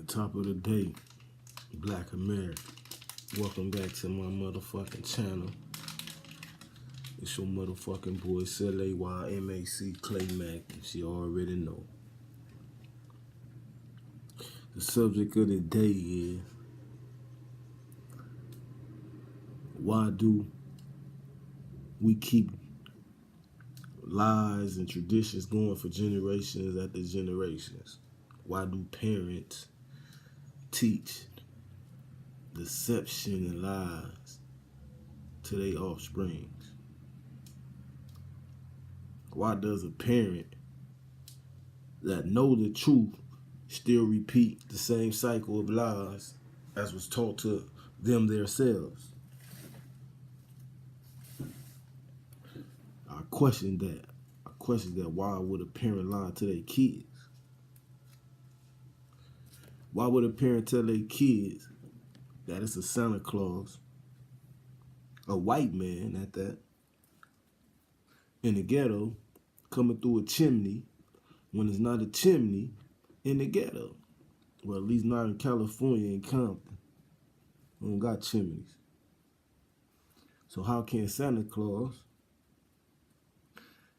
Top of the day, Black America. Welcome back to my motherfucking channel. It's your motherfucking boy, C-L-A-Y-M-A-C, Clay Mack, if you already know. The subject of the day is, why do we keep lies and traditions going for generations after generations? Why do parents teach deception and lies to their offspring? Why does a parent that know the truth still repeat the same cycle of lies as was taught to them themselves? I question that. Why would a parent lie to their kids? Why would a parent tell their kids that it's a Santa Claus, a white man at that, in the ghetto, coming through a chimney when it's not a chimney in the ghetto? Well, at least not in California and Compton. We don't got chimneys. So how can Santa Claus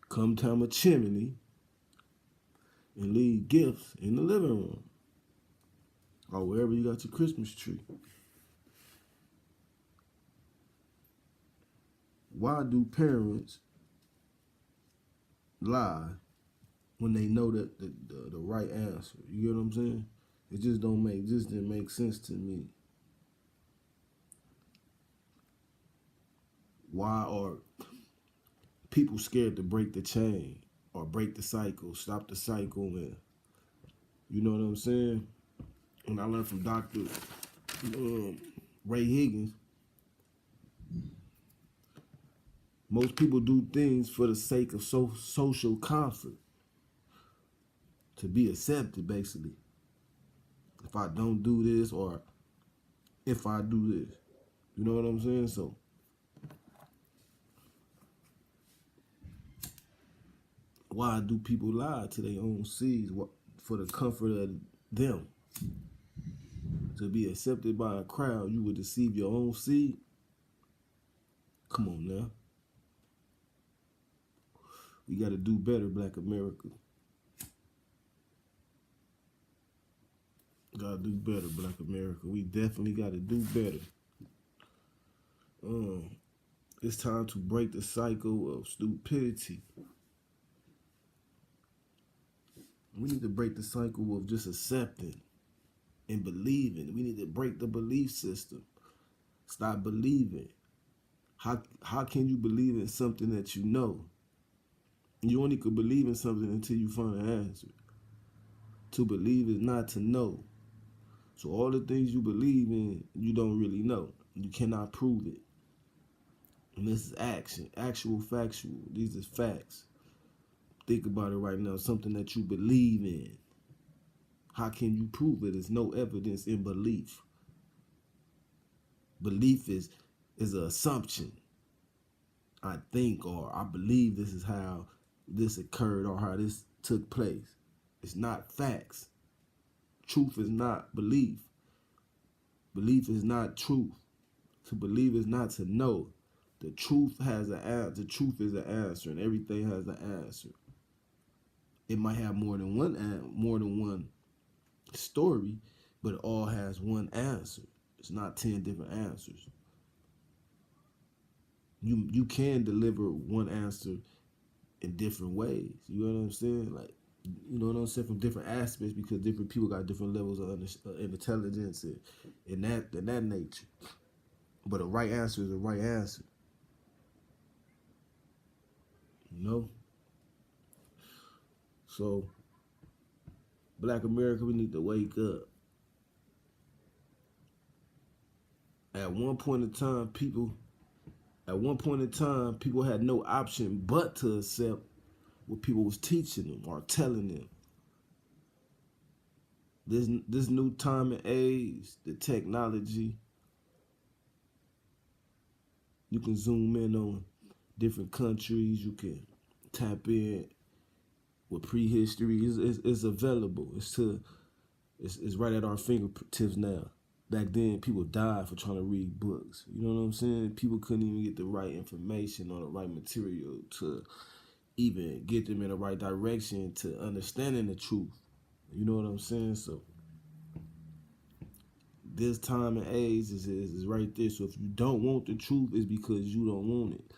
come down a chimney and leave gifts in the living room or wherever you got your Christmas tree? Why do parents lie when they know that the right answer? You get what I'm saying? It just didn't make sense to me. Why are people scared to break the chain or break the cycle, stop the cycle, and you know what I'm saying? And I learned from Dr. Ray Higgins, most people do things for the sake of social comfort, to be accepted, basically. If I don't do this, or if I do this, you know what I'm saying? So why do people lie to their own seeds for the comfort of them? To be accepted by a crowd, you would deceive your own seed? Come on now. We got to do better, Black America. Got to do better, Black America. We definitely got to do better. It's time to break the cycle of stupidity. We need to break the cycle of just accepting and believing. We need to break the belief system. Stop believing. How can you believe in something that you know? You only could believe in something until you find an answer. To believe is not to know. So all the things you believe in, you don't really know. You cannot prove it. And this is action, actual, factual. These are facts. Think about it right now. Something that you believe in. How can you prove it? There's no evidence in belief. Belief is an assumption. I think, or I believe this is how this occurred or how this took place. It's not facts. Truth is not belief. Belief is not truth. To believe is not to know. The truth has an answer. The truth is an answer, and everything has an answer. It might have more than one story, but it all has one answer. It's not 10 different answers. You can deliver one answer in different ways. You know what I'm saying? Like, you know what I'm saying, from different aspects, because different people got different levels of intelligence and that nature. But a right answer is a right answer. You know? So, Black America, we need to wake up. At one point in time, people had no option but to accept what people was teaching them or telling them. This new time and age, the technology, you can zoom in on different countries, you can tap in with prehistory. It's available. It's to It's right at our fingertips now. Back then, people died for trying to read books. You know what I'm saying? People couldn't even get the right information or the right material to even get them in the right direction to understanding the truth. You know what I'm saying? So this time and age is right there. So if you don't want the truth, it's because you don't want it.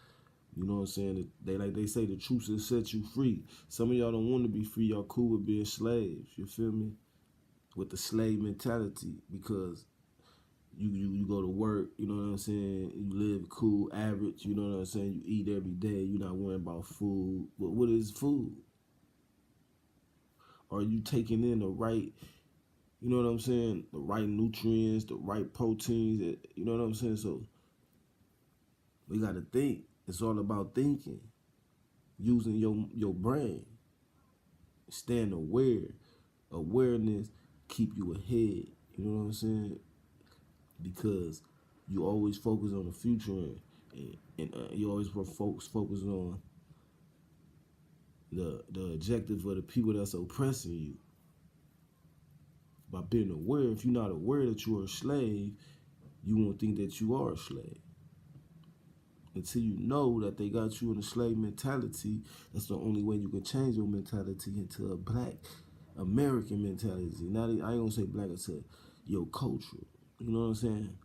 You know what I'm saying? They say the truth will set you free. Some of y'all don't want to be free. Y'all cool with being slaves. You feel me? With the slave mentality, because you go to work, you know what I'm saying? You live cool, average, you know what I'm saying? You eat every day, you're not worrying about food. But what is food? Are you taking in the right, you know what I'm saying? The right nutrients, the right proteins, you know what I'm saying? So we gotta think. It's all about thinking, using your brain, staying aware. Awareness keep you ahead. You know what I'm saying? Because you always focus on the future, and you always focus on the objective of the people that's oppressing you. By being aware, if you're not aware that you are a slave, you won't think that you are a slave. Until you know that they got you in a slave mentality, that's the only way you can change your mentality into a black American mentality. Not I ain't gonna say black, into your culture. You know what I'm saying?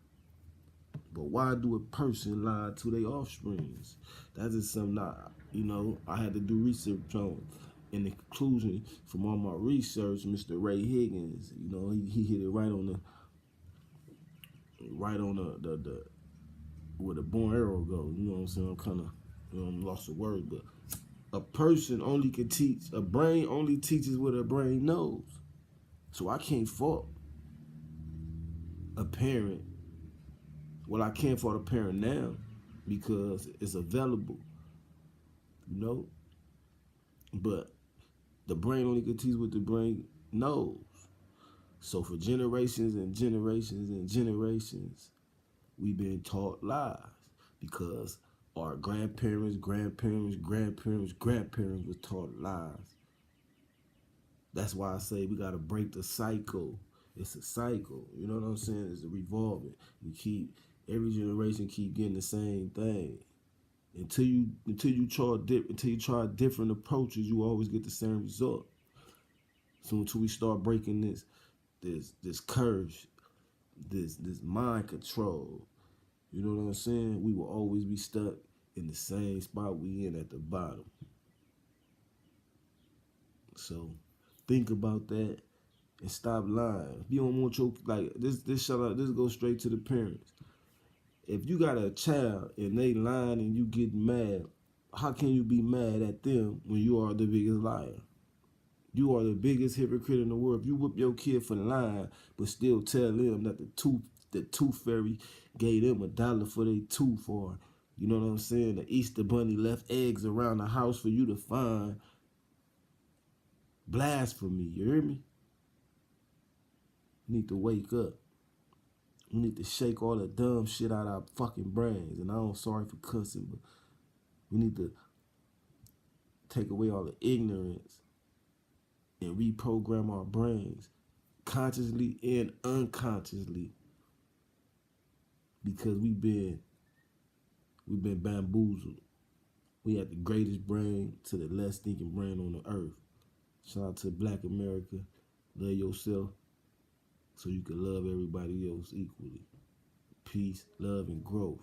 But why do a person lie to their offsprings? That is something I had to do research on. In the conclusion, from all my research, Mr. Ray Higgins, he hit it right on the where the born arrow goes. You know what I'm saying? I'm kind of, I'm lost of word, but a person only can teach. A brain only teaches what a brain knows. So I can't fault a parent. Well, I can't fault a parent now because it's available, you know. But the brain only can teach what the brain knows. So for generations and generations and generations, we've been taught lies because our grandparents was taught lies. That's why I say we gotta break the cycle. It's a cycle. You know what I'm saying? It's a revolving. Every generation keep getting the same thing. Until you try different approaches, you always get the same result. So until we start breaking this curse, this mind control, you know what I'm saying? We will always be stuck in the same spot we in at the bottom. So think about that and stop lying. If you don't want your this goes straight to the parents. If you got a child and they lying and you get mad, how can you be mad at them when you are the biggest liar? You are the biggest hypocrite in the world. If you whip your kid for lying, but still tell them that the tooth fairy gave them $1 for their tooth, or you know what I'm saying, the Easter bunny left eggs around the house for you to find. Blasphemy, you hear me? We need to wake up. We need to shake all the dumb shit out of our fucking brains. And I'm sorry for cussing, but we need to take away all the ignorance and reprogram our brains consciously and unconsciously, because we've been bamboozled. We had the greatest brain to the less thinking brain on the earth. Shout out to Black America. Love yourself so you can love everybody else equally. Peace, love, and growth.